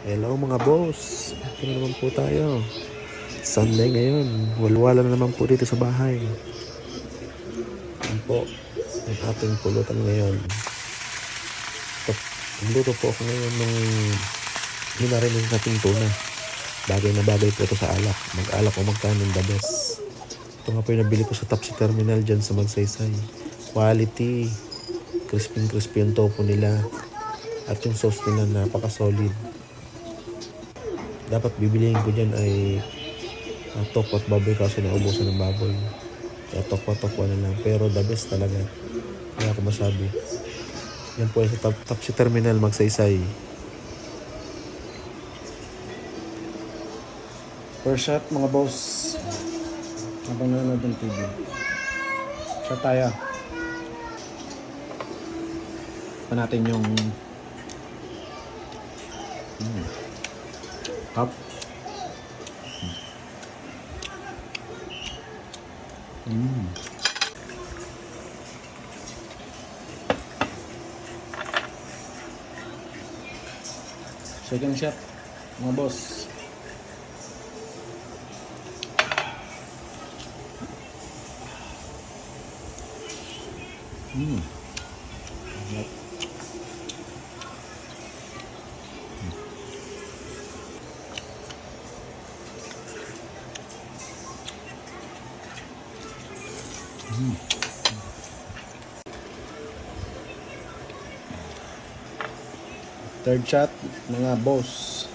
Hello mga boss, ito na naman po tayo. Sunday ngayon, walwala na naman po dito sa bahay. Yan po, ang ating pulutan ngayon. Nagluto po ako ngayon ng hinarinig nating tuna. Bagay na bagay po ito sa alak. Mag-alak o magkanin the best. Ito nga po yung nabili ko sa Tapsi Terminal dyan sa Magsaysay. Quality, crispy yung topo nila. At yung sauce nila napaka-solid. Dapat bibilihin ko dyan ay tokwa at baboy kasi naubusan ng baboy. Kaya tokwa na lang. Pero the best talaga. Kaya ako masabi. Yan po sa Tapsi Terminal Magsaysay. First shot mga boss. Habang nanonood ng TV. Shot tayo. Pa natin yung cup. Second shot mga boss. Third shot mga boss.